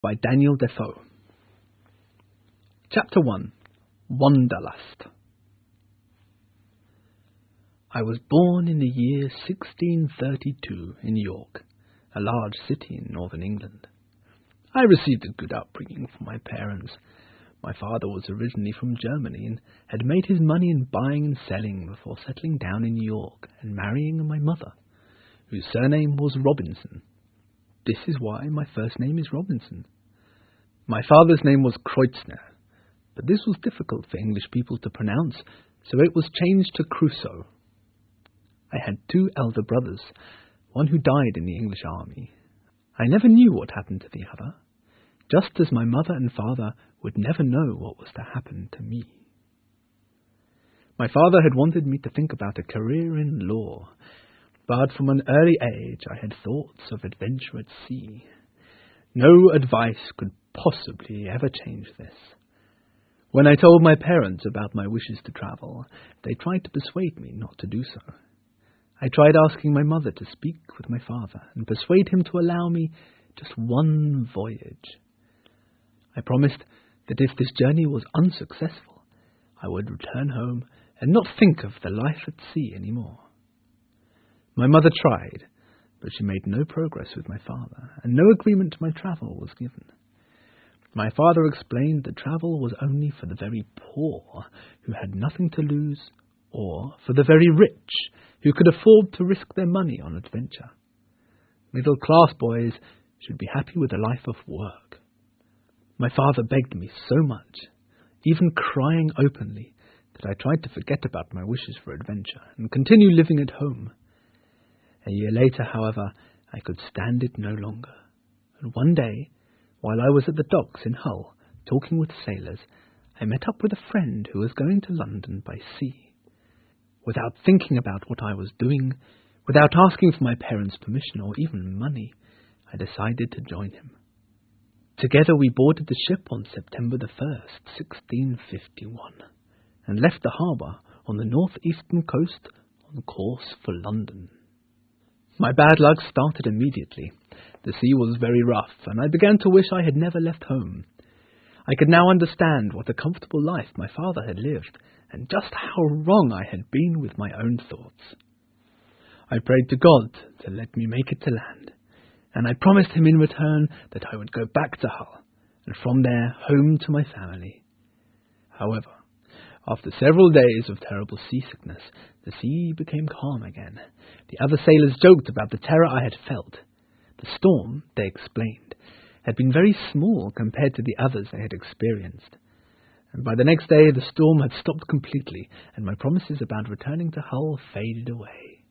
by Daniel Defoe. Chapter 1. Wanderlust. I was born in the year 1632 in York, a large city in northern England. I received a good upbringing from my parents. My father was originally from Germany and had made his money in buying and selling before settling down in York and marrying my mother, whose surname was Robinson. This is why my first name is Robinson. My father's name was Kreutzner, but this was difficult for English people to pronounce, so it was changed to Crusoe. I had two elder brothers, one who died in the English army. I never knew what happened to the other, just as my mother and father would never know what was to happen to me. My father had wanted me to think about a career in law, but from an early age I had thoughts of adventure at sea. No advice could possibly ever change this. When I told my parents about my wishes to travel, they tried to persuade me not to do so. I tried asking my mother to speak with my father and persuade him to allow me just one voyage. I promised that if this journey was unsuccessful, I would return home and not think of the life at sea any more. My mother tried, but she made no progress with my father, and no agreement to my travel was given. My father explained that travel was only for the very poor, who had nothing to lose, or for the very rich, who could afford to risk their money on adventure. Middle-class boys should be happy with a life of work. My father begged me so much, even crying openly, that I tried to forget about my wishes for adventure and continue living at home. A year later, however, I could stand it no longer, and one day, while I was at the docks in Hull, talking with sailors, I met up with a friend who was going to London by sea. Without thinking about what I was doing, without asking for my parents' permission or even money, I decided to join him. Together we boarded the ship on September the 1st, 1651, and left the harbour on the northeastern coast on course for London. My bad luck started immediately. The sea was very rough, and I began to wish I had never left home. I could now understand what a comfortable life my father had lived, and just how wrong I had been with my own thoughts. I prayed to God to let me make it to land, and I promised him in return that I would go back to Hull, and from there home to my family. However, after several days of terrible seasickness, the sea became calm again. The other sailors joked about the terror I had felt. The storm, they explained, had been very small compared to the others they had experienced. And by the next day the storm had stopped completely, and my promises about returning to Hull faded away.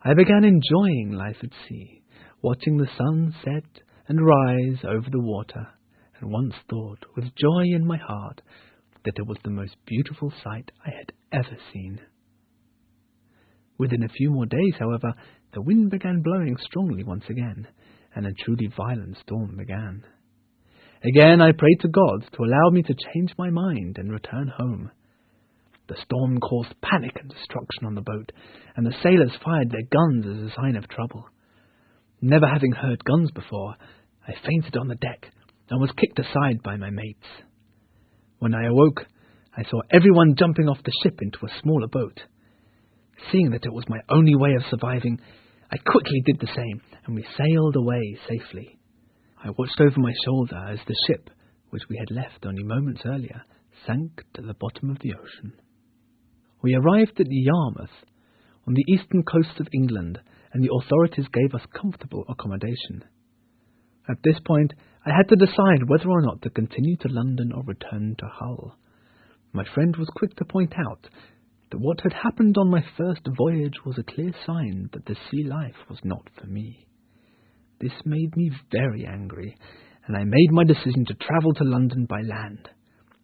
I began enjoying life at sea, watching the sun set and rise over the water, and once thought, with joy in my heart, that it was the most beautiful sight I had ever seen. Within a few more days, however, the wind began blowing strongly once again, and a truly violent storm began. Again I prayed to God to allow me to change my mind and return home. The storm caused panic and destruction on the boat, and the sailors fired their guns as a sign of trouble. Never having heard guns before, I fainted on the deck and was kicked aside by my mates. When I awoke, I saw everyone jumping off the ship into a smaller boat. Seeing that it was my only way of surviving, I quickly did the same, and we sailed away safely. I watched over my shoulder as the ship, which we had left only moments earlier, sank to the bottom of the ocean. We arrived at Yarmouth, on the eastern coast of England, and the authorities gave us comfortable accommodation. At this point, I had to decide whether or not to continue to London or return to Hull. My friend was quick to point out that what had happened on my first voyage was a clear sign that the sea life was not for me. This made me very angry, and I made my decision to travel to London by land.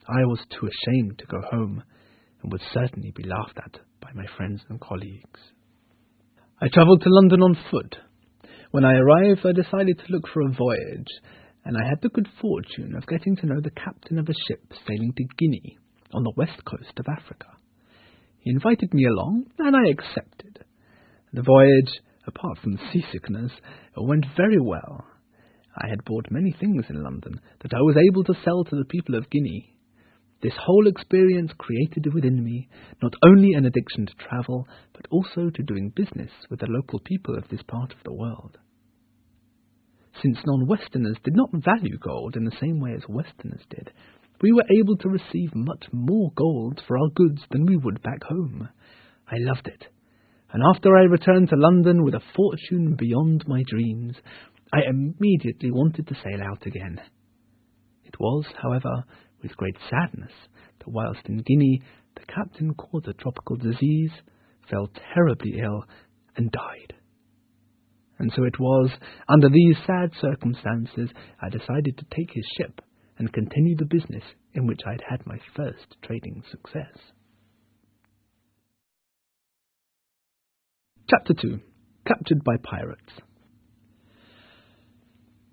I was too ashamed to go home, and would certainly be laughed at by my friends and colleagues. I travelled to London on foot. When I arrived, I decided to look for a voyage, and I had the good fortune of getting to know the captain of a ship sailing to Guinea, on the west coast of Africa. He invited me along, and I accepted. The voyage, apart from seasickness, went very well, I had bought many things in London that I was able to sell to the people of Guinea. This whole experience created within me not only an addiction to travel, but also to doing business with the local people of this part of the world. Since non-Westerners did not value gold in the same way as Westerners did, we were able to receive much more gold for our goods than we would back home. I loved it, and after I returned to London with a fortune beyond my dreams, I immediately wanted to sail out again. It was, however, with great sadness that whilst in Guinea the captain caught a tropical disease, fell terribly ill, and died. And so it was, under these sad circumstances, I decided to take his ship and continue the business in which I had had my first trading success. Chapter 2. Captured by Pirates.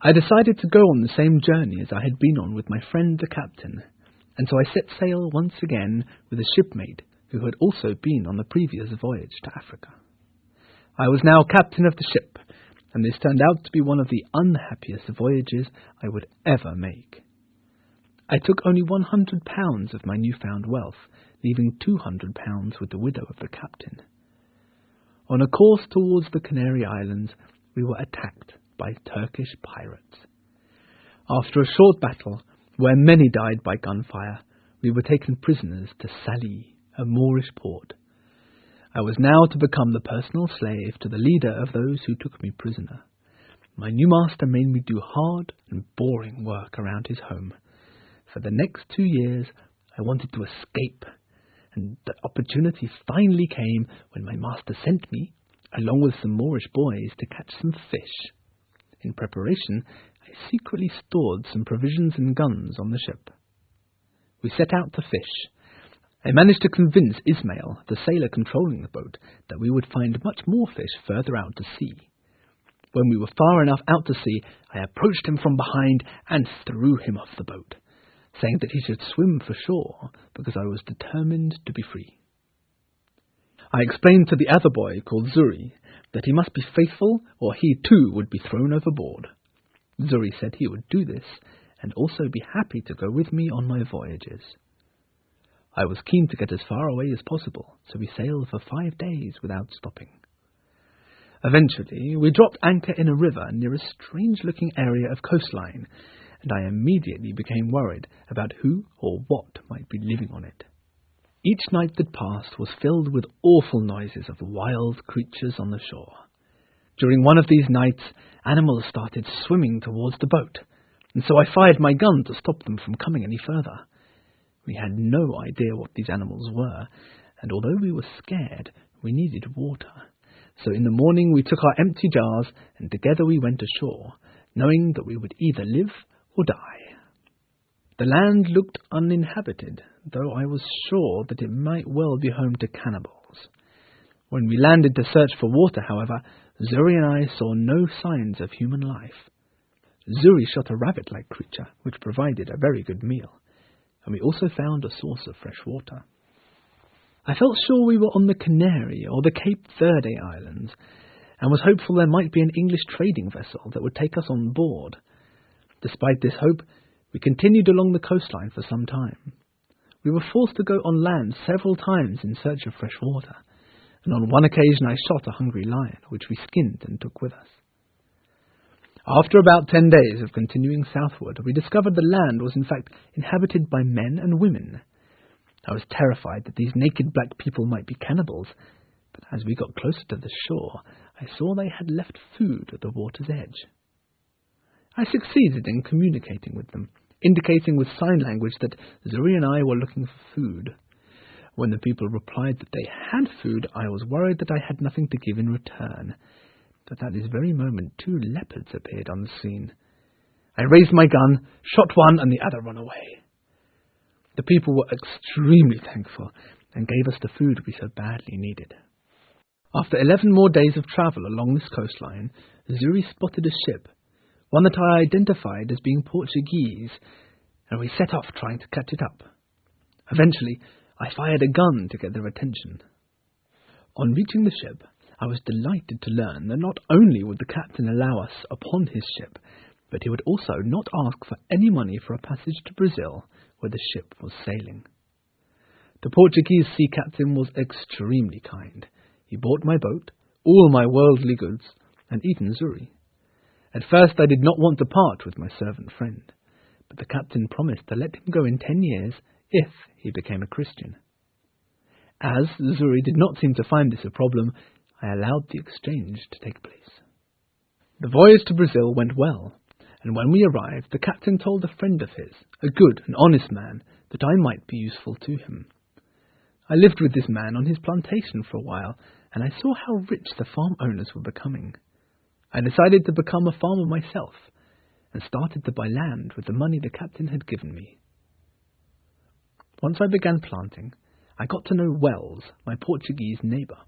I decided to go on the same journey as I had been on with my friend the captain, and so I set sail once again with a shipmate who had also been on the previous voyage to Africa. I was now captain of the ship, and this turned out to be one of the unhappiest voyages I would ever make. I took only £100 of my newfound wealth, leaving £200 with the widow of the captain. On a course towards the Canary Islands, we were attacked by Turkish pirates. After a short battle, where many died by gunfire, we were taken prisoners to Salé, a Moorish port. I was now to become the personal slave to the leader of those who took me prisoner. My new master made me do hard and boring work around his home. For the next 2 years, I wanted to escape, and the opportunity finally came when my master sent me, along with some Moorish boys, to catch some fish. In preparation, I secretly stored some provisions and guns on the ship. We set out to fish. I managed to convince Ismail, the sailor controlling the boat, that we would find much more fish further out to sea. When we were far enough out to sea, I approached him from behind and threw him off the boat, saying that he should swim for shore because I was determined to be free. I explained to the other boy, called Zuri, that he must be faithful or he too would be thrown overboard. Zuri said he would do this and also be happy to go with me on my voyages. I was keen to get as far away as possible, so we sailed for 5 days without stopping. Eventually, we dropped anchor in a river near a strange-looking area of coastline, and I immediately became worried about who or what might be living on it. Each night that passed was filled with awful noises of wild creatures on the shore. During one of these nights, animals started swimming towards the boat, and so I fired my gun to stop them from coming any further. We had no idea what these animals were, and although we were scared, we needed water. So in the morning we took our empty jars, and together we went ashore, knowing that we would either live or die. The land looked uninhabited, though I was sure that it might well be home to cannibals. When we landed to search for water, however, Zuri and I saw no signs of human life. Zuri shot a rabbit-like creature, which provided a very good meal, and we also found a source of fresh water. I felt sure we were on the Canary or the Cape Verde Islands, and was hopeful there might be an English trading vessel that would take us on board. Despite this hope, we continued along the coastline for some time. We were forced to go on land several times in search of fresh water, and on one occasion I shot a hungry lion, which we skinned and took with us. After about 10 days of continuing southward, we discovered the land was in fact inhabited by men and women. I was terrified that these naked black people might be cannibals, but as we got closer to the shore, I saw they had left food at the water's edge. I succeeded in communicating with them, indicating with sign language that Zuri and I were looking for food. When the people replied that they had food, I was worried that I had nothing to give in return. But at this very moment 2 leopards appeared on the scene. I raised my gun, shot one, and the other ran away. The people were extremely thankful and gave us the food we so badly needed. After 11 more days of travel along this coastline, Zuri spotted a ship, one that I identified as being Portuguese, and we set off trying to catch it up. Eventually, I fired a gun to get their attention. On reaching the ship, I was delighted to learn that not only would the captain allow us upon his ship, but he would also not ask for any money for a passage to Brazil, where the ship was sailing. The Portuguese sea captain was extremely kind. He bought my boat, all my worldly goods, and even Zuri. At first I did not want to part with my servant friend, but the captain promised to let him go in 10 years if he became a Christian. As Zuri did not seem to find this a problem, I allowed the exchange to take place. The voyage to Brazil went well, and when we arrived, the captain told a friend of his, a good and honest man, that I might be useful to him. I lived with this man on his plantation for a while, and I saw how rich the farm owners were becoming. I decided to become a farmer myself, and started to buy land with the money the captain had given me. Once I began planting, I got to know Wells, my Portuguese neighbour.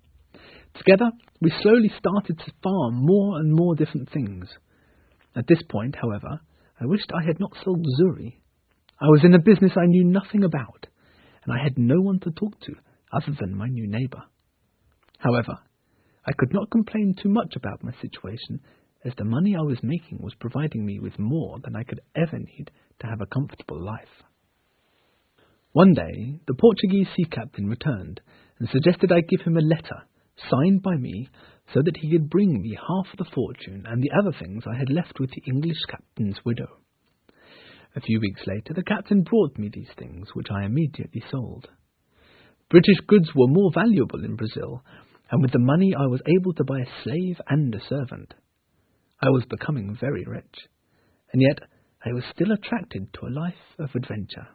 Together, we slowly started to farm more and more different things. At this point, however, I wished I had not sold Zuri. I was in a business I knew nothing about, and I had no one to talk to other than my new neighbour. However, I could not complain too much about my situation, as the money I was making was providing me with more than I could ever need to have a comfortable life. One day, the Portuguese sea captain returned and suggested I give him a letter, signed by me, so that he could bring me half the fortune and the other things I had left with the English captain's widow. A few weeks later, the captain brought me these things, which I immediately sold. British goods were more valuable in Brazil, and with the money I was able to buy a slave and a servant. I was becoming very rich, and yet I was still attracted to a life of adventure.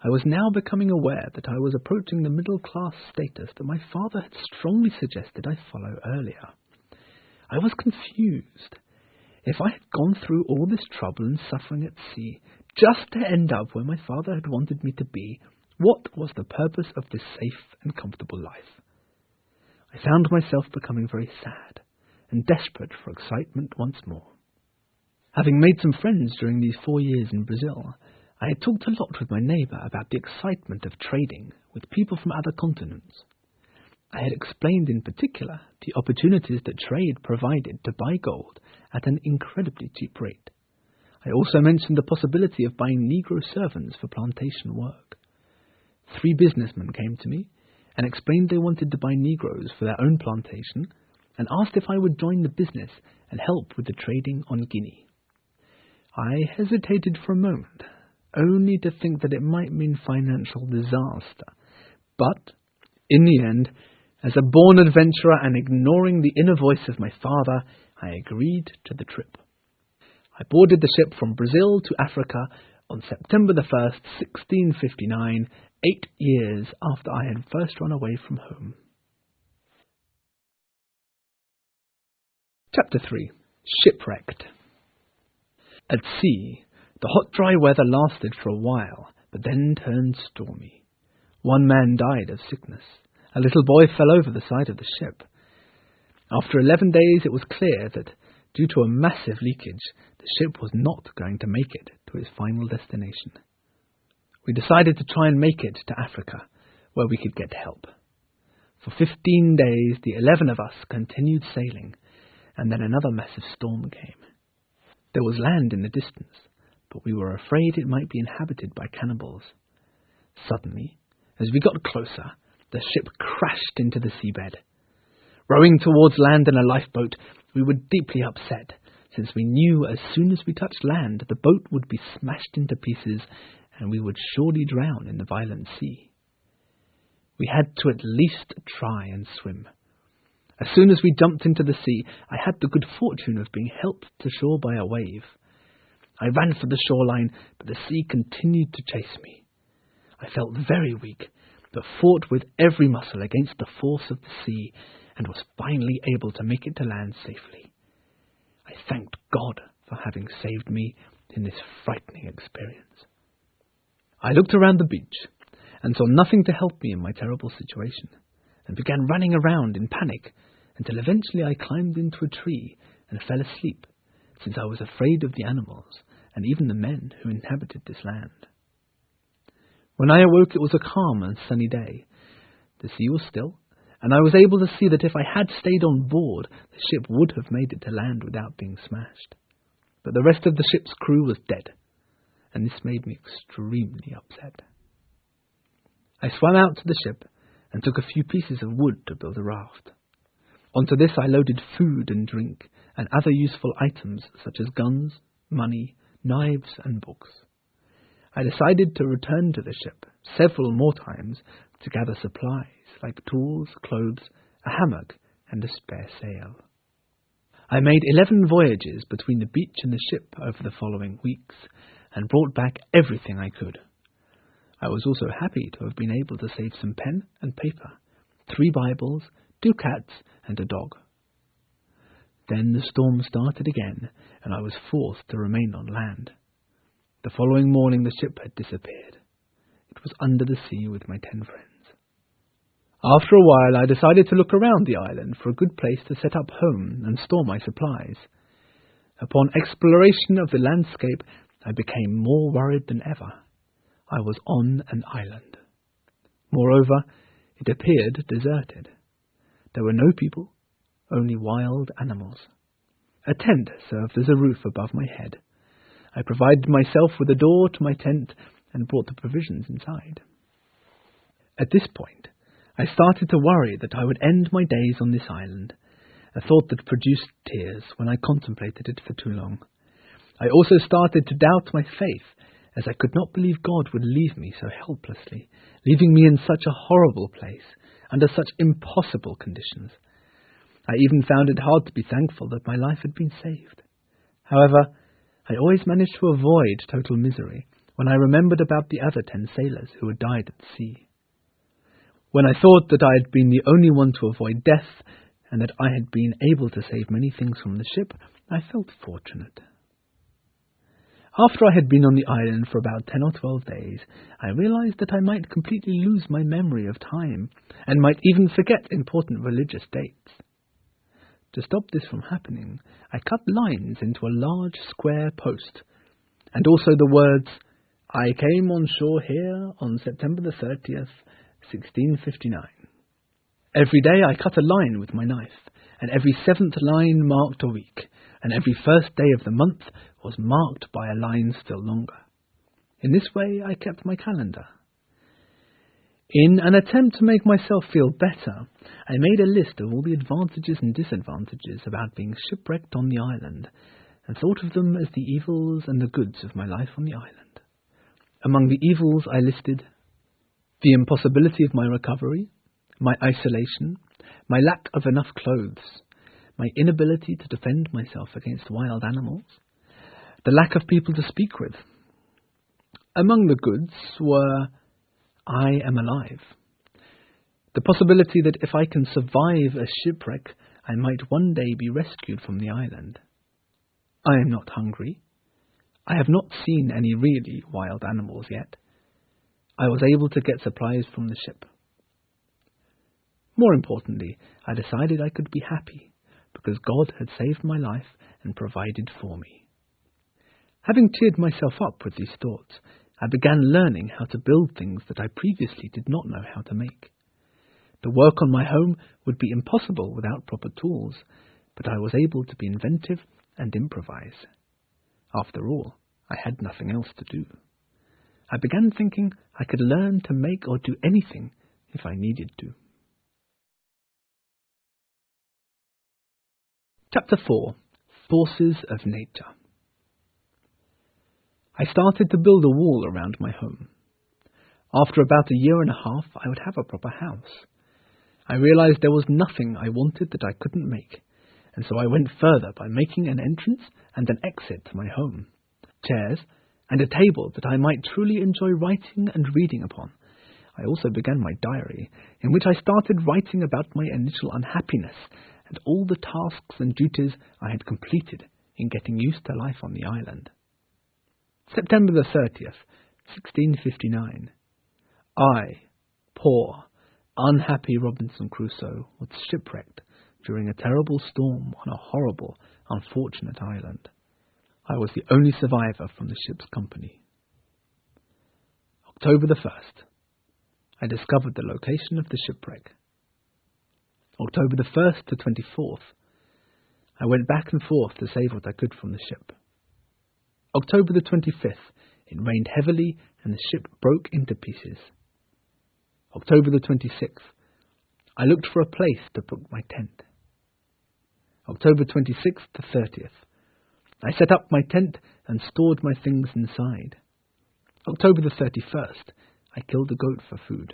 I was now becoming aware that I was approaching the middle-class status that my father had strongly suggested I follow earlier. I was confused. If I had gone through all this trouble and suffering at sea, just to end up where my father had wanted me to be, what was the purpose of this safe and comfortable life? I found myself becoming very sad and desperate for excitement once more. Having made some friends during these 4 years in Brazil, I had talked a lot with my neighbour about the excitement of trading with people from other continents. I had explained in particular the opportunities that trade provided to buy gold at an incredibly cheap rate. I also mentioned the possibility of buying Negro servants for plantation work. 3 businessmen came to me and explained they wanted to buy Negroes for their own plantation, and asked if I would join the business and help with the trading on Guinea. I hesitated for a moment, only to think that it might mean financial disaster. But, in the end, as a born adventurer and ignoring the inner voice of my father, I agreed to the trip. I boarded the ship from Brazil to Africa on September the 1st, 1659, 8 years after I had first run away from home. Chapter 3. Shipwrecked. At sea, the hot, dry weather lasted for a while, but then turned stormy. 1 man died of sickness. A little boy fell over the side of the ship. After 11 days, it was clear that, due to a massive leakage, the ship was not going to make it to its final destination. We decided to try and make it to Africa, where we could get help. For 15 days, the 11 of us continued sailing, and then another massive storm came. There was land in the distance, but we were afraid it might be inhabited by cannibals. Suddenly, as we got closer, the ship crashed into the seabed. Rowing towards land in a lifeboat, we were deeply upset, since we knew as soon as we touched land, the boat would be smashed into pieces, and we would surely drown in the violent sea. We had to at least try and swim. As soon as we jumped into the sea, I had the good fortune of being helped to shore by a wave. I ran for the shoreline, but the sea continued to chase me. I felt very weak, but fought with every muscle against the force of the sea, and was finally able to make it to land safely. I thanked God for having saved me in this frightening experience. I looked around the beach, and saw nothing to help me in my terrible situation, and began running around in panic, until eventually I climbed into a tree and fell asleep, since I was afraid of the animals, and even the men who inhabited this land. When I awoke, it was a calm and sunny day. The sea was still, and I was able to see that if I had stayed on board, the ship would have made it to land without being smashed. but the rest of the ship's crew was dead, and this made me extremely upset. I swam out to the ship and took a few pieces of wood to build a raft. Onto this I loaded food and drink and other useful items such as guns, money, knives and books. I decided to return to the ship several more times to gather supplies like tools, clothes, a hammock and a spare sail. I made 11 voyages between the beach and the ship over the following weeks and brought back everything I could. I was also happy to have been able to save some pen and paper, 3 Bibles, 2 cats and a dog. Then the storm started again, and I was forced to remain on land. The following morning the ship had disappeared. It was under the sea with my 10 friends. After a while I decided to look around the island for a good place to set up home and store my supplies. Upon exploration of the landscape, I became more worried than ever. I was on an island. Moreover, it appeared deserted. There were no people, only wild animals. A tent served as a roof above my head. I provided myself with a door to my tent and brought the provisions inside. At this point, I started to worry that I would end my days on this island, a thought that produced tears when I contemplated it for too long. I also started to doubt my faith, as I could not believe God would leave me so helplessly, leaving me in such a horrible place, under such impossible conditions. I even found it hard to be thankful that my life had been saved. However, I always managed to avoid total misery when I remembered about the other 10 sailors who had died at sea. When I thought that I had been the only one to avoid death, and that I had been able to save many things from the ship, I felt fortunate. After I had been on the island for about 10 or 12 days, I realized that I might completely lose my memory of time, and might even forget important religious dates. To stop this from happening, I cut lines into a large square post, and also the words, "I came on shore here on September the 30th, 1659. Every day I cut a line with my knife, and every 7th line marked a week, and every first day of the month was marked by a line still longer. In this way I kept my calendar. In an attempt to make myself feel better, I made a list of all the advantages and disadvantages about being shipwrecked on the island, and thought of them as the evils and the goods of my life on the island. Among the evils I listed the impossibility of my recovery, my isolation, my lack of enough clothes, my inability to defend myself against wild animals, the lack of people to speak with. Among the goods were, I am alive. The possibility that if I can survive a shipwreck, I might one day be rescued from the island. I am not hungry. I have not seen any really wild animals yet. I was able to get supplies from the ship. More importantly, I decided I could be happy, because God had saved my life and provided for me. Having cheered myself up with these thoughts, I began learning how to build things that I previously did not know how to make. The work on my home would be impossible without proper tools, but I was able to be inventive and improvise. After all, I had nothing else to do. I began thinking I could learn to make or do anything if I needed to. Chapter 4. Forces of Nature. I started to build a wall around my home. After about a year and a half, I would have a proper house. I realized there was nothing I wanted that I couldn't make, and so I went further by making an entrance and an exit to my home, chairs, and a table that I might truly enjoy writing and reading upon. I also began my diary, in which I started writing about my initial unhappiness and all the tasks and duties I had completed in getting used to life on the island. September the 30th, 1659. I, poor, unhappy Robinson Crusoe, was shipwrecked during a terrible storm on a horrible, unfortunate island. I was the only survivor from the ship's company. October the 1st. I discovered the location of the shipwreck. October the 1st to 24th. I went back and forth to save what I could from the ship. October the 25th. It rained heavily and the ship broke into pieces. October the 26th. I looked for a place to put my tent. October 26th to 30th. I set up my tent and stored my things inside. October the 31st. I killed a goat for food.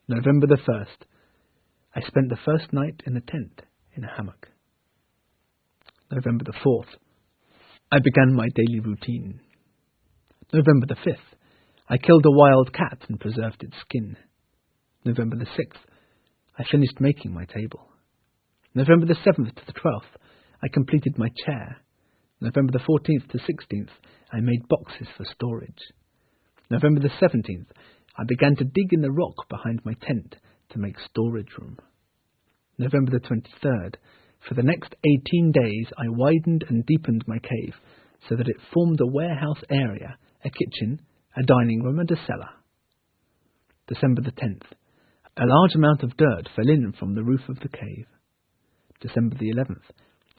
November the 1st. I spent the first night in a tent in a hammock. November the 4th. I began my daily routine. November the 5th. I killed a wild cat and preserved its skin. November the 6th. I finished making my table. November the 7th to the 12th. I completed my chair. November the 14th to 16th. I made boxes for storage. November the 17th. I began to dig in the rock behind my tent to make storage room. November the 23rd. For the next 18 days, I widened and deepened my cave so that it formed a warehouse area, a kitchen, a dining room and a cellar. December the 10th. A large amount of dirt fell in from the roof of the cave. December the 11th.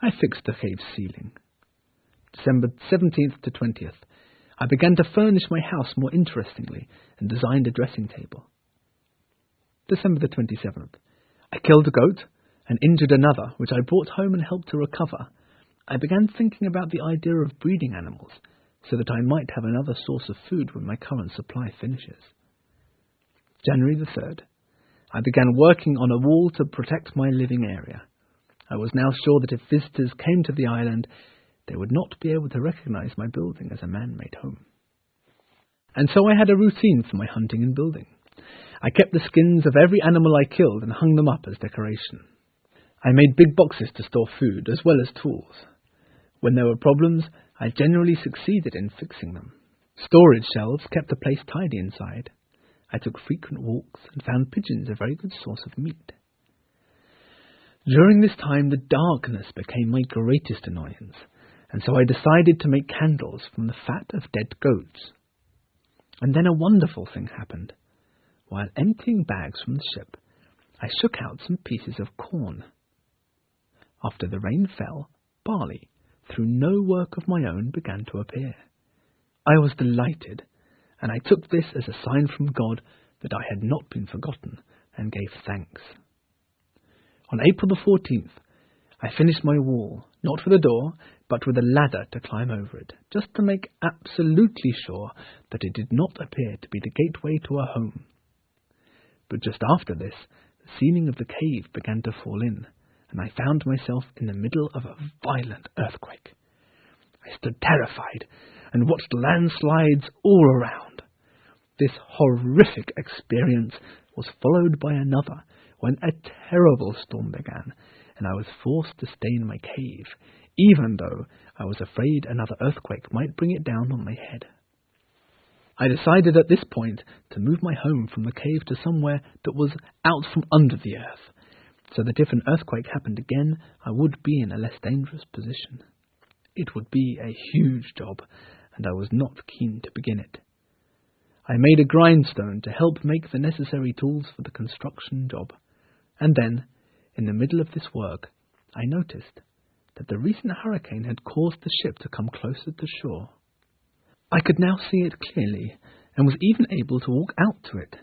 I fixed the cave's ceiling. December 17th to 20th. I began to furnish my house more interestingly and designed a dressing table. December the 27th. I killed a goat and injured another, which I brought home and helped to recover. I began thinking about the idea of breeding animals so that I might have another source of food when my current supply finishes. January the 3rd. I began working on a wall to protect my living area. I was now sure that if visitors came to the island, they would not be able to recognize my building as a man-made home. And so I had a routine for my hunting and building. I kept the skins of every animal I killed and hung them up as decoration. I made big boxes to store food as well as tools. When there were problems, I generally succeeded in fixing them. Storage shelves kept the place tidy inside. I took frequent walks and found pigeons a very good source of meat. During this time, the darkness became my greatest annoyance, and so I decided to make candles from the fat of dead goats. And then a wonderful thing happened. While emptying bags from the ship, I shook out some pieces of corn. After the rain fell, barley, through no work of my own, began to appear. I was delighted, and I took this as a sign from God that I had not been forgotten, and gave thanks. On April the 14th, I finished my wall, not with a door, but with a ladder to climb over it, just to make absolutely sure that it did not appear to be the gateway to a home. But just after this, the ceiling of the cave began to fall in, and I found myself in the middle of a violent earthquake. I stood terrified and watched landslides all around. This horrific experience was followed by another when a terrible storm began, and I was forced to stay in my cave, even though I was afraid another earthquake might bring it down on my head. I decided at this point to move my home from the cave to somewhere that was out from under the earth, so that if an earthquake happened again, I would be in a less dangerous position. It would be a huge job, and I was not keen to begin it. I made a grindstone to help make the necessary tools for the construction job, and then, in the middle of this work, I noticed that the recent hurricane had caused the ship to come closer to shore. I could now see it clearly, and was even able to walk out to it.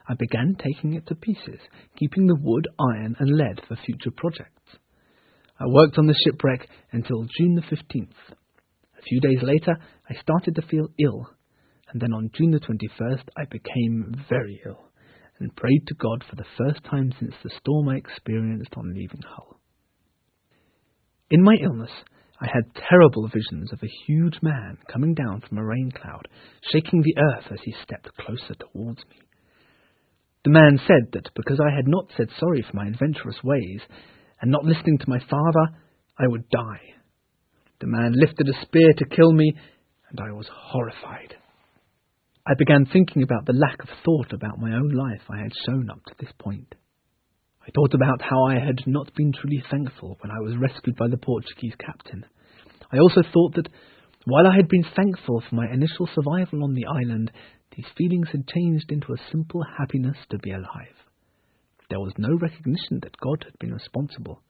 I began taking it to pieces, keeping the wood, iron and lead for future projects. I worked on the shipwreck until June the 15th. A few days later, I started to feel ill, and then on June the 21st, I became very ill, and prayed to God for the first time since the storm I experienced on leaving Hull. In my illness, I had terrible visions of a huge man coming down from a rain cloud, shaking the earth as he stepped closer towards me. The man said that because I had not said sorry for my adventurous ways, and not listening to my father, I would die. The man lifted a spear to kill me, and I was horrified. I began thinking about the lack of thought about my own life I had shown up to this point. I thought about how I had not been truly thankful when I was rescued by the Portuguese captain. I also thought that while I had been thankful for my initial survival on the island, these feelings had changed into a simple happiness to be alive. There was no recognition that God had been responsible.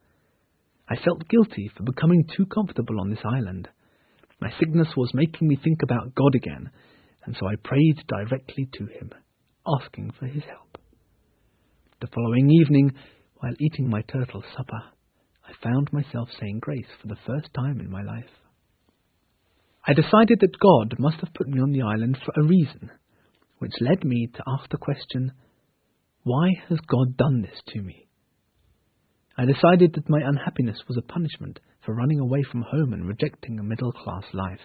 I felt guilty for becoming too comfortable on this island. My sickness was making me think about God again, and so I prayed directly to him, asking for his help. The following evening, while eating my turtle supper, I found myself saying grace for the first time in my life. I decided that God must have put me on the island for a reason, which led me to ask the question, why has God done this to me? I decided that my unhappiness was a punishment for running away from home and rejecting a middle-class life.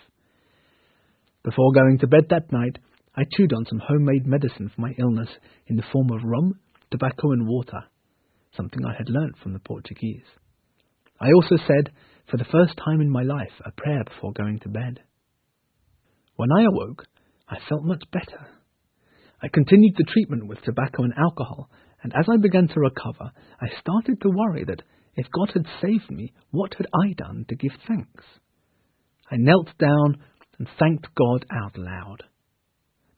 Before going to bed that night, I chewed on some homemade medicine for my illness in the form of rum, tobacco and water, something I had learnt from the Portuguese. I also said, for the first time in my life, a prayer before going to bed. When I awoke, I felt much better. I continued the treatment with tobacco and alcohol, and as I began to recover, I started to worry that if God had saved me, what had I done to give thanks? I knelt down and thanked God out loud.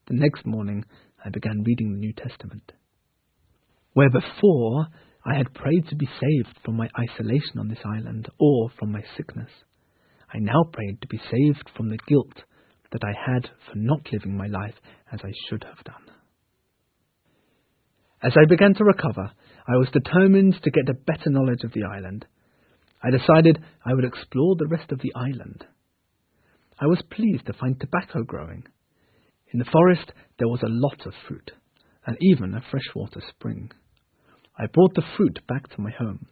The next morning, I began reading the New Testament. Where before I had prayed to be saved from my isolation on this island or from my sickness, I now prayed to be saved from the guilt that I had for not living my life as I should have done. As I began to recover, I was determined to get a better knowledge of the island. I decided I would explore the rest of the island. I was pleased to find tobacco growing. In the forest there was a lot of fruit, and even a freshwater spring. I brought the fruit back to my home,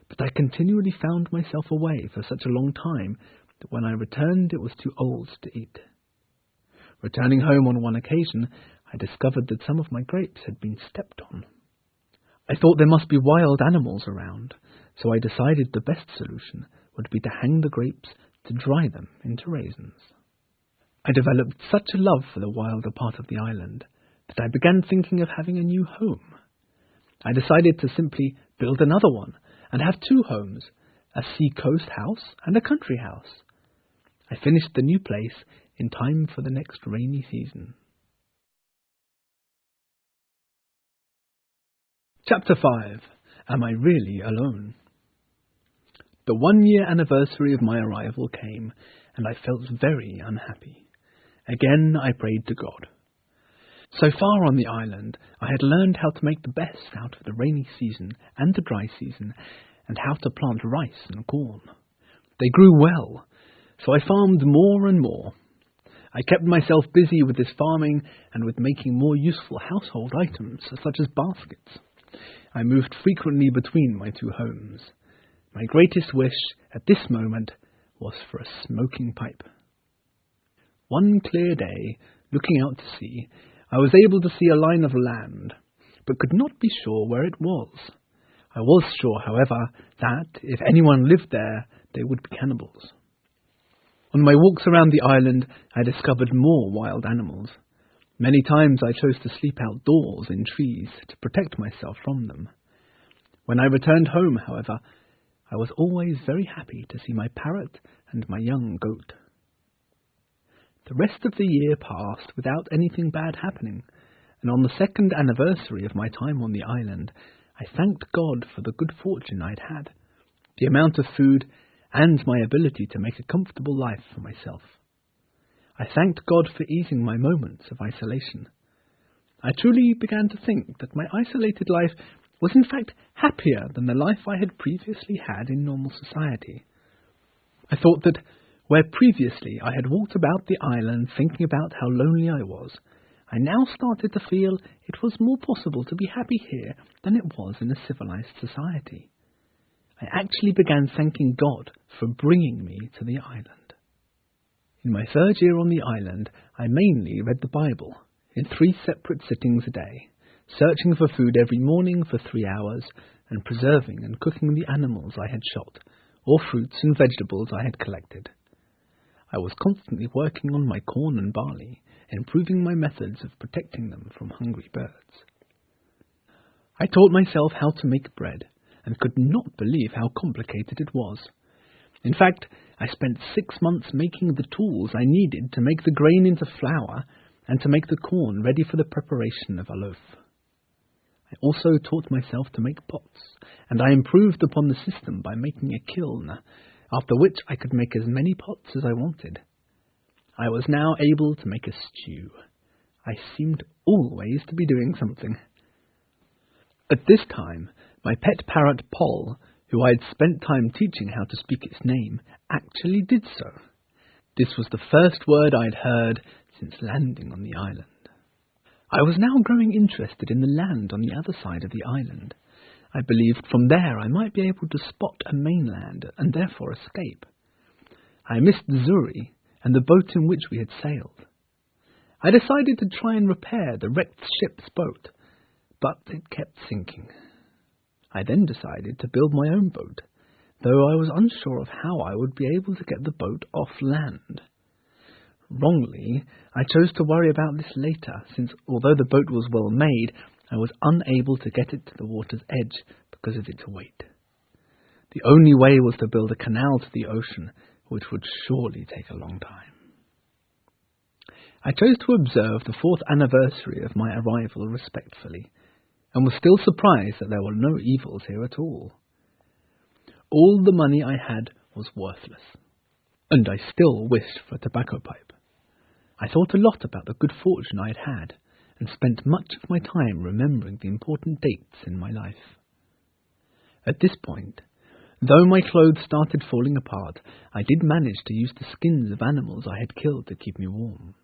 but I continually found myself away for such a long time that when I returned it was too old to eat. Returning home on one occasion, I discovered that some of my grapes had been stepped on. I thought there must be wild animals around, so I decided the best solution would be to hang the grapes to dry them into raisins. I developed such a love for the wilder part of the island that I began thinking of having a new home. I decided to simply build another one and have two homes, a sea-coast house and a country house. I finished the new place in time for the next rainy season. Chapter 5. Am I Really Alone? The 1-year anniversary of my arrival came, and I felt very unhappy. Again I prayed to God. So far on the island, I had learned how to make the best out of the rainy season and the dry season, and how to plant rice and corn. They grew well, so I farmed more and more. I kept myself busy with this farming and with making more useful household items, such as baskets. I moved frequently between my two homes. My greatest wish at this moment was for a smoking pipe. One clear day, looking out to sea, I was able to see a line of land, but could not be sure where it was. I was sure, however, that if anyone lived there, they would be cannibals. On my walks around the island, I discovered more wild animals. Many times I chose to sleep outdoors in trees to protect myself from them. When I returned home, however, I was always very happy to see my parrot and my young goat. The rest of the year passed without anything bad happening, and on the 2nd anniversary of my time on the island, I thanked God for the good fortune I'd had, the amount of food, and my ability to make a comfortable life for myself. I thanked God for easing my moments of isolation. I truly began to think that my isolated life was in fact happier than the life I had previously had in normal society. I thought that where previously I had walked about the island thinking about how lonely I was, I now started to feel it was more possible to be happy here than it was in a civilized society. I actually began thanking God for bringing me to the island. In my 3rd year on the island, I mainly read the Bible, in 3 separate sittings a day, searching for food every morning for 3 hours, and preserving and cooking the animals I had shot, or fruits and vegetables I had collected. I was constantly working on my corn and barley, improving my methods of protecting them from hungry birds. I taught myself how to make bread, and could not believe how complicated it was. In fact, I spent 6 months making the tools I needed to make the grain into flour, and to make the corn ready for the preparation of a loaf. I also taught myself to make pots, and I improved upon the system by making a kiln, after which I could make as many pots as I wanted. I was now able to make a stew. I seemed always to be doing something. At this time, my pet parrot Poll, who I had spent time teaching how to speak its name, actually did so. This was the first word I had heard since landing on the island. I was now growing interested in the land on the other side of the island. I believed from there I might be able to spot a mainland and therefore escape. I missed Zuri and the boat in which we had sailed. I decided to try and repair the wrecked ship's boat, but it kept sinking. I then decided to build my own boat, though I was unsure of how I would be able to get the boat off land. Wrongly, I chose to worry about this later, since although the boat was well made, I was unable to get it to the water's edge because of its weight. The only way was to build a canal to the ocean, which would surely take a long time. I chose to observe the 4th anniversary of my arrival respectfully, and was still surprised that there were no evils here at all. All the money I had was worthless, and I still wished for a tobacco pipe. I thought a lot about the good fortune I had had, and spent much of my time remembering the important dates in my life. At this point, though my clothes started falling apart, I did manage to use the skins of animals I had killed to keep me warm.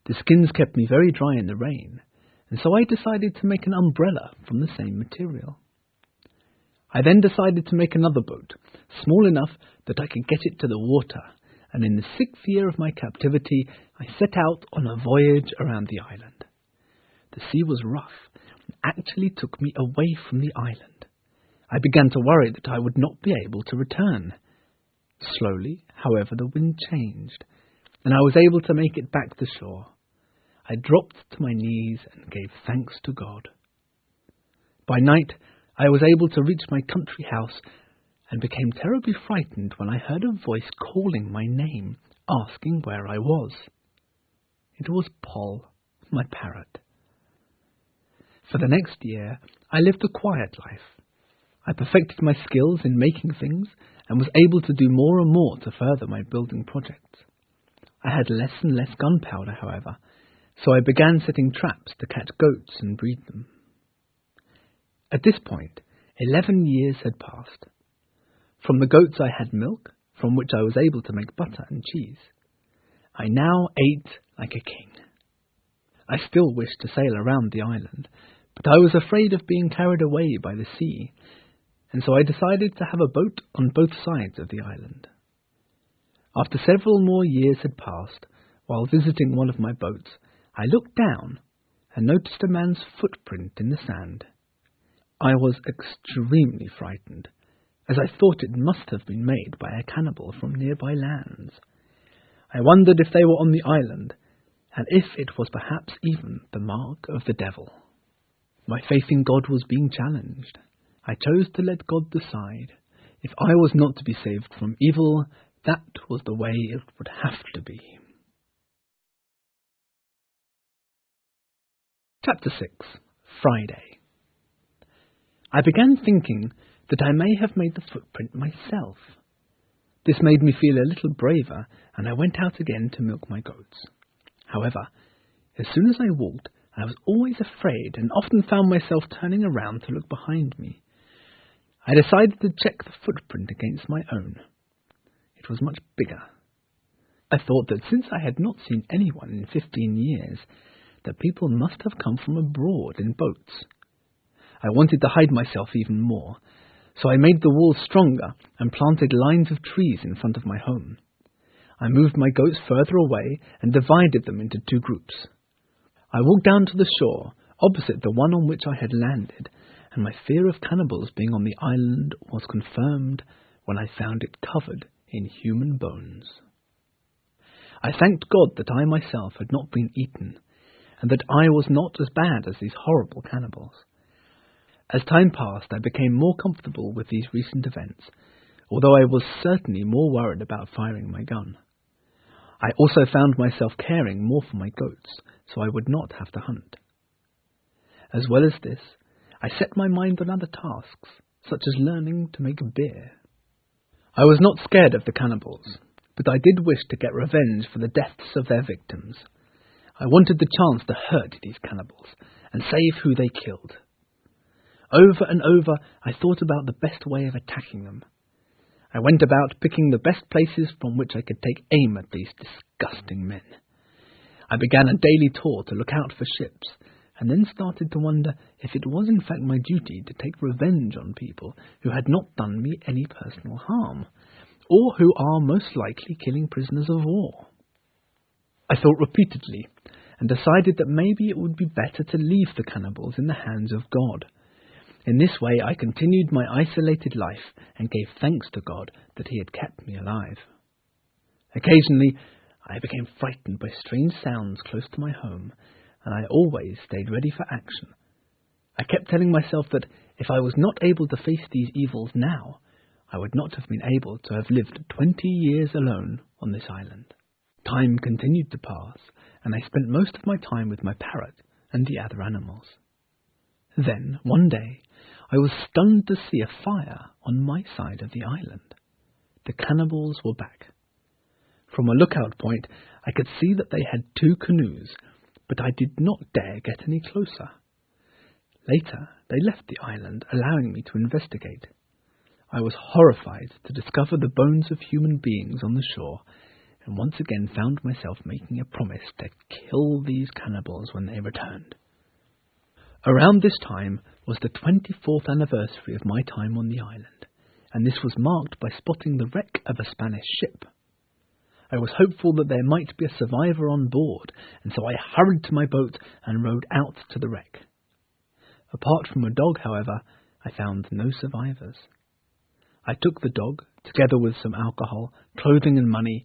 The skins kept me very dry in the rain, and so I decided to make an umbrella from the same material. I then decided to make another boat, small enough that I could get it to the water, and in the 6th year of my captivity, I set out on a voyage around the island. The sea was rough, and actually took me away from the island. I began to worry that I would not be able to return. Slowly, however, the wind changed, and I was able to make it back to shore. I dropped to my knees and gave thanks to God. By night, I was able to reach my country house and became terribly frightened when I heard a voice calling my name, asking where I was. It was Poll, my parrot. For the next year, I lived a quiet life. I perfected my skills in making things and was able to do more and more to further my building projects. I had less and less gunpowder, however, so I began setting traps to catch goats and breed them. At this point, 11 years had passed. From the goats I had milk, from which I was able to make butter and cheese. I now ate like a king. I still wished to sail around the island, but I was afraid of being carried away by the sea, and so I decided to have a boat on both sides of the island. After several more years had passed, while visiting one of my boats, I looked down and noticed a man's footprint in the sand. I was extremely frightened, as I thought it must have been made by a cannibal from nearby lands. I wondered if they were on the island, and if it was perhaps even the mark of the devil. My faith in God was being challenged. I chose to let God decide. If I was not to be saved from evil, that was the way it would have to be. Chapter 6. Friday. I began thinking that I may have made the footprint myself. This made me feel a little braver, and I went out again to milk my goats. However, as soon as I walked, I was always afraid and often found myself turning around to look behind me. I decided to check the footprint against my own. It was much bigger. I thought that since I had not seen anyone in 15 years, that people must have come from abroad in boats. I wanted to hide myself even more, so I made the walls stronger and planted lines of trees in front of my home. I moved my goats further away and divided them into 2 groups. I walked down to the shore, opposite the one on which I had landed, and my fear of cannibals being on the island was confirmed when I found it covered in human bones. I thanked God that I myself had not been eaten, and that I was not as bad as these horrible cannibals. As time passed, I became more comfortable with these recent events, although I was certainly more worried about firing my gun. I also found myself caring more for my goats, so I would not have to hunt. As well as this, I set my mind on other tasks, such as learning to make beer. I was not scared of the cannibals. but I did wish to get revenge for the deaths of their victims. I wanted the chance to hurt these cannibals and save who they killed. Over and over, I thought about the best way of attacking them. I went about picking the best places from which I could take aim at these disgusting men. I began a daily tour to look out for ships, and then started to wonder if it was in fact my duty to take revenge on people who had not done me any personal harm, or who are most likely killing prisoners of war. I thought repeatedly, and decided that maybe it would be better to leave the cannibals in the hands of God. In this way I continued my isolated life and gave thanks to God that he had kept me alive. Occasionally I became frightened by strange sounds close to my home, and I always stayed ready for action. I kept telling myself that if I was not able to face these evils now, I would not have been able to have lived 20 years alone on this island. Time continued to pass, and I spent most of my time with my parrot and the other animals. Then, one day, I was stunned to see a fire on my side of the island. The cannibals were back. From a lookout point, I could see that they had 2 canoes, but I did not dare get any closer. Later, they left the island, allowing me to investigate. I was horrified to discover the bones of human beings on the shore, and once again found myself making a promise to kill these cannibals when they returned. Around this time was the 24th anniversary of my time on the island, and this was marked by spotting the wreck of a Spanish ship. I was hopeful that there might be a survivor on board, and so I hurried to my boat and rowed out to the wreck. Apart from a dog, however, I found no survivors. I took the dog, together with some alcohol, clothing and money,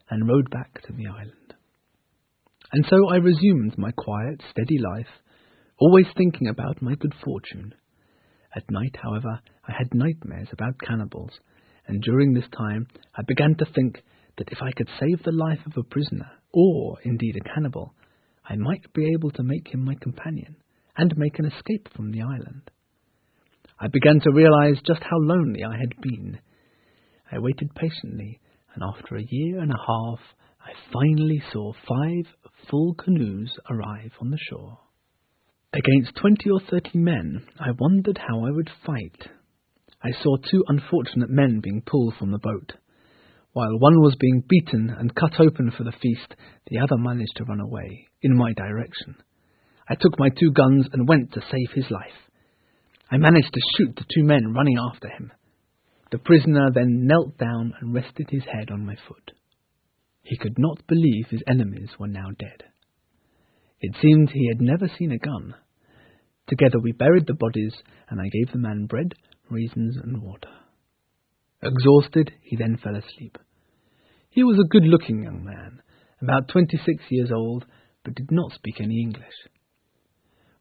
and rowed back to the island. And so I resumed my quiet, steady life, always thinking about my good fortune. At night, however, I had nightmares about cannibals, and during this time I began to think that if I could save the life of a prisoner, or indeed a cannibal, I might be able to make him my companion, and make an escape from the island. I began to realize just how lonely I had been. I waited patiently, and after a year and a half, I finally saw 5 full canoes arrive on the shore. Against 20 or 30 men, I wondered how I would fight. I saw 2 unfortunate men being pulled from the boat. While one was being beaten and cut open for the feast, the other managed to run away, in my direction. I took my 2 guns and went to save his life. I managed to shoot the 2 men running after him. The prisoner then knelt down and rested his head on my foot. He could not believe his enemies were now dead. It seemed he had never seen a gun. Together we buried the bodies, and I gave the man bread, raisins, and water. Exhausted, he then fell asleep. He was a good-looking young man, about 26 years old, but did not speak any English.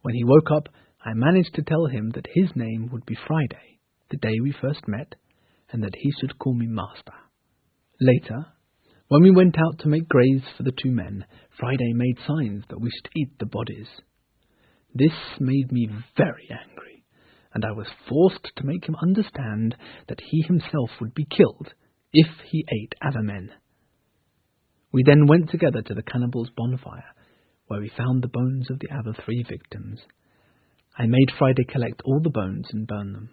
When he woke up, I managed to tell him that his name would be Friday, the day we first met, and that he should call me master. Later, when we went out to make graves for the 2 men, Friday made signs that we should eat the bodies. This made me very angry, and I was forced to make him understand that he himself would be killed if he ate other men. We then went together to the cannibals' bonfire, where we found the bones of the other 3 victims. I made Friday collect all the bones and burn them.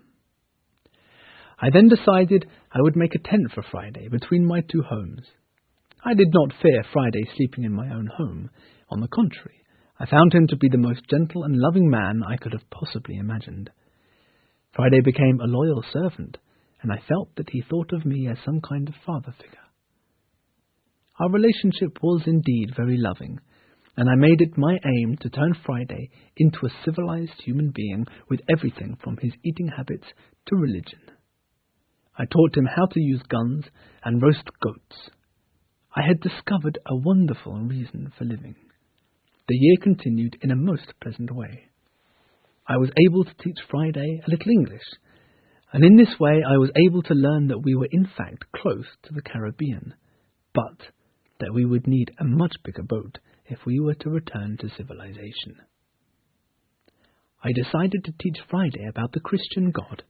I then decided I would make a tent for Friday between my 2 homes. I did not fear Friday sleeping in my own home. On the contrary, I found him to be the most gentle and loving man I could have possibly imagined. Friday became a loyal servant, and I felt that he thought of me as some kind of father figure. Our relationship was indeed very loving, and I made it my aim to turn Friday into a civilized human being with everything from his eating habits to religion. I taught him how to use guns and roast goats. I had discovered a wonderful reason for living. The year continued in a most pleasant way. I was able to teach Friday a little English, and in this way I was able to learn that we were in fact close to the Caribbean, but that we would need a much bigger boat if we were to return to civilization. I decided to teach Friday about the Christian God.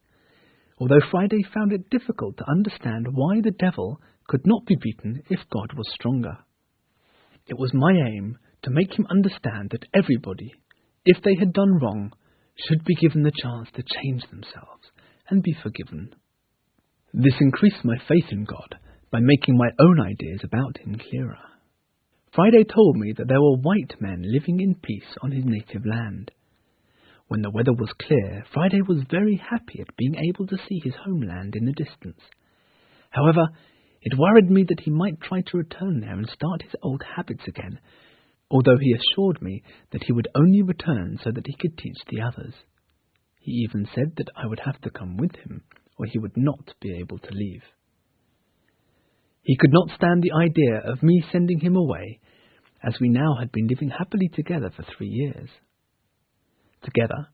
although Friday found it difficult to understand why the devil could not be beaten if God was stronger. It was my aim to make him understand that everybody, if they had done wrong, should be given the chance to change themselves and be forgiven. This increased my faith in God by making my own ideas about him clearer. Friday told me that there were white men living in peace on his native land. When the weather was clear, Friday was very happy at being able to see his homeland in the distance. However, it worried me that he might try to return there and start his old habits again, although he assured me that he would only return so that he could teach the others. He even said that I would have to come with him, or he would not be able to leave. He could not stand the idea of me sending him away, as we now had been living happily together for 3 years. Together,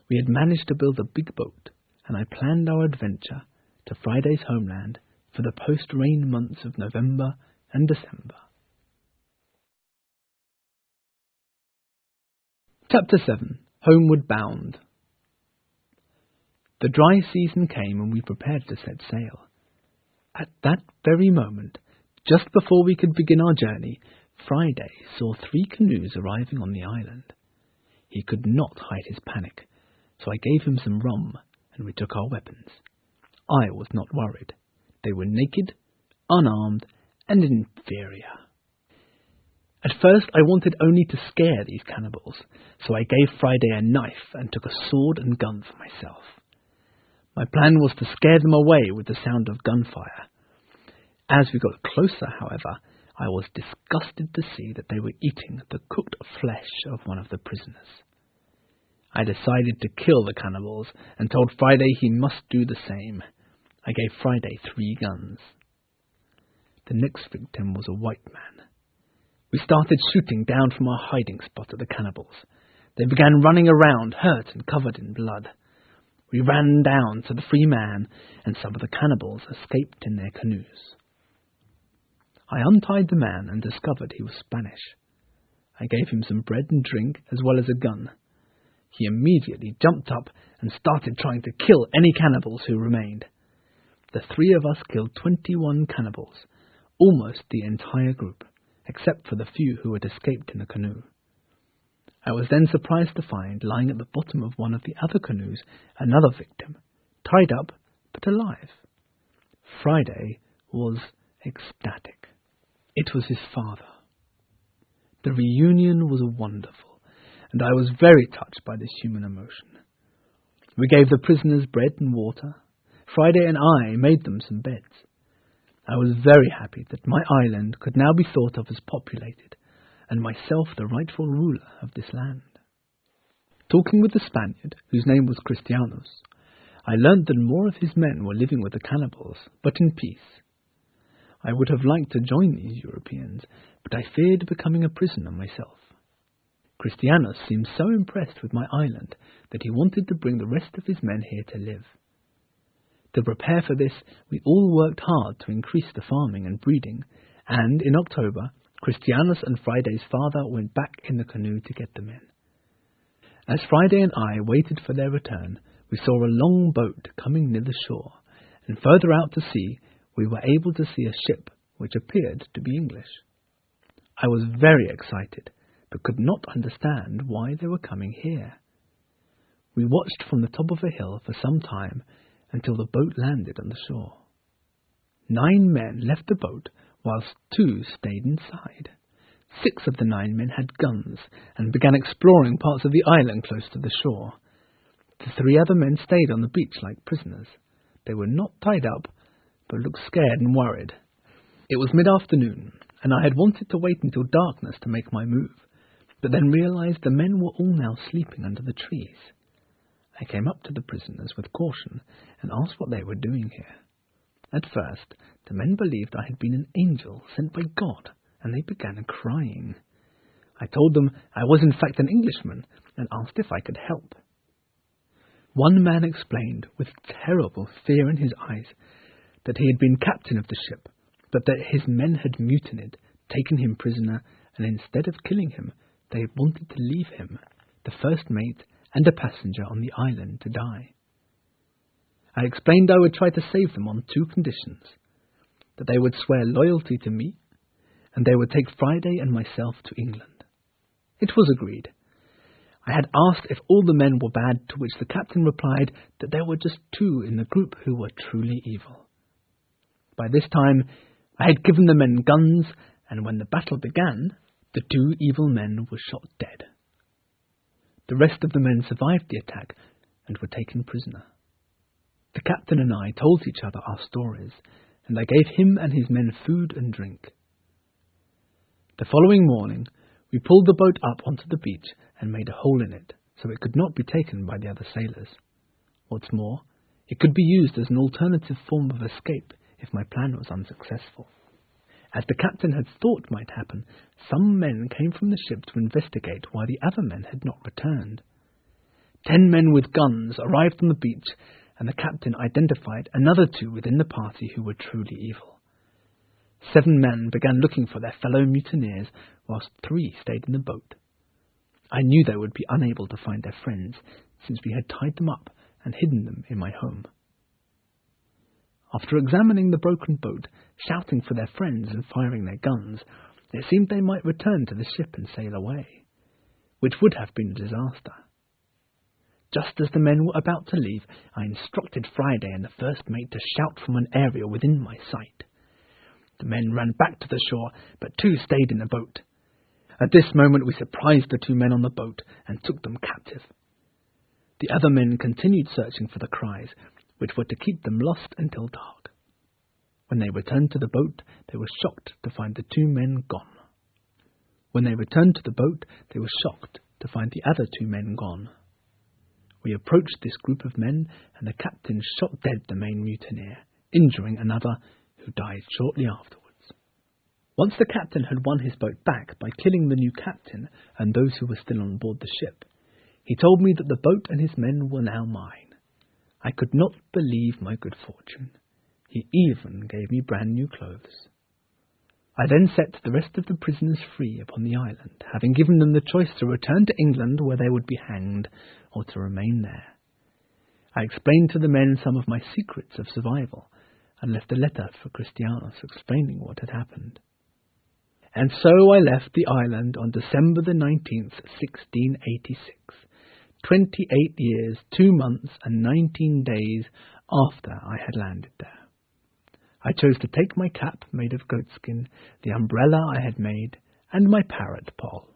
we had managed to build a big boat, and I planned our adventure to Friday's homeland for the post-rain months of November and December. Chapter 7. Homeward Bound. The dry season came and we prepared to set sail. At that very moment, just before we could begin our journey, Friday saw 3 canoes arriving on the island. He could not hide his panic, so I gave him some rum and we took our weapons. I was not worried. They were naked, unarmed, and inferior. At first I wanted only to scare these cannibals, so I gave Friday a knife and took a sword and gun for myself. My plan was to scare them away with the sound of gunfire. As we got closer, however, I was disgusted to see that they were eating the cooked flesh of one of the prisoners. I decided to kill the cannibals and told Friday he must do the same. I gave Friday 3 guns. The next victim was a white man. We started shooting down from our hiding spot at the cannibals. They began running around, hurt and covered in blood. We ran down to the free man, and some of the cannibals escaped in their canoes. I untied the man and discovered he was Spanish. I gave him some bread and drink as well as a gun. He immediately jumped up and started trying to kill any cannibals who remained. The 3 of us killed 21 cannibals, almost the entire group, except for the few who had escaped in a canoe. I was then surprised to find, lying at the bottom of one of the other canoes, another victim, tied up but alive. Friday was ecstatic. It was his father. The reunion was wonderful, and I was very touched by this human emotion. We gave the prisoners bread and water. Friday and I made them some beds. I was very happy that my island could now be thought of as populated, and myself the rightful ruler of this land. Talking with the Spaniard, whose name was Christianus, I learnt that more of his men were living with the cannibals, but in peace. I would have liked to join these Europeans, but I feared becoming a prisoner myself. Christianus seemed so impressed with my island that he wanted to bring the rest of his men here to live. To prepare for this, we all worked hard to increase the farming and breeding, and in October, Christianus and Friday's father went back in the canoe to get them in. As Friday and I waited for their return, we saw a long boat coming near the shore, and further out to sea, we were able to see a ship which appeared to be English. I was very excited, but could not understand why they were coming here. We watched from the top of a hill for some time until the boat landed on the shore. 9 men left the boat, whilst 2 stayed inside. 6 of the 9 men had guns and began exploring parts of the island close to the shore. The 3 other men stayed on the beach like prisoners. They were not tied up, but looked scared and worried. It was mid-afternoon, and I had wanted to wait until darkness to make my move, but then realized the men were all now sleeping under the trees. I came up to the prisoners with caution and asked what they were doing here. At first, the men believed I had been an angel sent by God, and they began crying. I told them I was in fact an Englishman and asked if I could help. One man explained, with terrible fear in his eyes, that he had been captain of the ship, but that his men had mutinied, taken him prisoner, and instead of killing him, they had wanted to leave him, the first mate and a passenger on the island, to die. I explained I would try to save them on 2 conditions: that they would swear loyalty to me, and they would take Friday and myself to England. It was agreed. I had asked if all the men were bad, to which the captain replied that there were just 2 in the group who were truly evil. By this time, I had given the men guns, and when the battle began, the 2 evil men were shot dead. The rest of the men survived the attack and were taken prisoner. The captain and I told each other our stories, and I gave him and his men food and drink. The following morning, we pulled the boat up onto the beach and made a hole in it, so it could not be taken by the other sailors. What's more, it could be used as an alternative form of escape if my plan was unsuccessful. As the captain had thought might happen, some men came from the ship to investigate why the other men had not returned. 10 men with guns arrived on the beach, and the captain identified another 2 within the party who were truly evil. 7 men began looking for their fellow mutineers, whilst 3 stayed in the boat. I knew they would be unable to find their friends, since we had tied them up and hidden them in my home. After examining the broken boat, shouting for their friends and firing their guns, it seemed they might return to the ship and sail away, which would have been a disaster. Just as the men were about to leave, I instructed Friday and the first mate to shout from an area within my sight. The men ran back to the shore, but 2 stayed in the boat. At this moment we surprised the 2 men on the boat and took them captive. The other men continued searching for the cries, which were to keep them lost until dark. When they returned to the boat, they were shocked to find the 2 men gone. When they returned to the boat, they were shocked to find the other 2 men gone. We approached this group of men, and the captain shot dead the main mutineer, injuring another, who died shortly afterwards. Once the captain had won his boat back by killing the new captain and those who were still on board the ship, he told me that the boat and his men were now mine. I could not believe my good fortune. He even gave me brand new clothes. I then set the rest of the prisoners free upon the island, having given them the choice to return to England, where they would be hanged, or to remain there. I explained to the men some of my secrets of survival, and left a letter for Christianus explaining what had happened. And so I left the island on December the 19th, 1686, 28 years, 2 months, and 19 days after I had landed there. I chose to take my cap made of goatskin, the umbrella I had made, and my parrot Poll.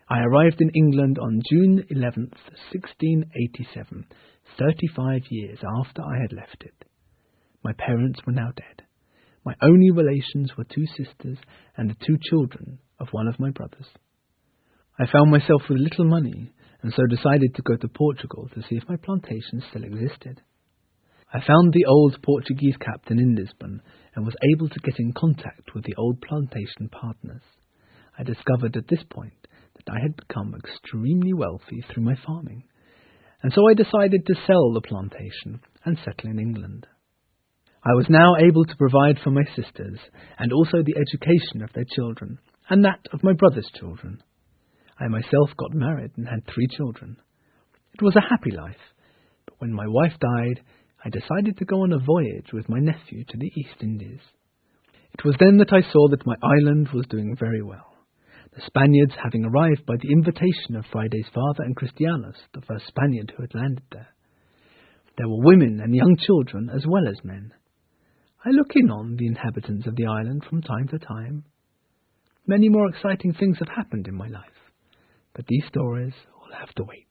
I arrived in England on June 11th, 1687, 35 years after I had left it. My parents were now dead. My only relations were 2 sisters and the 2 children of one of my brothers. I found myself with little money, and so decided to go to Portugal to see if my plantation still existed. I found the old Portuguese captain in Lisbon, and was able to get in contact with the old plantation partners. I discovered at this point that I had become extremely wealthy through my farming, and so I decided to sell the plantation and settle in England. I was now able to provide for my sisters, and also the education of their children, and that of my brother's children. I myself got married and had 3 children. It was a happy life, but when my wife died, I decided to go on a voyage with my nephew to the East Indies. It was then that I saw that my island was doing very well, the Spaniards having arrived by the invitation of Friday's father and Christianus, the first Spaniard who had landed there. There were women and young children as well as men. I look in on the inhabitants of the island from time to time. Many more exciting things have happened in my life, but these stories will have to wait.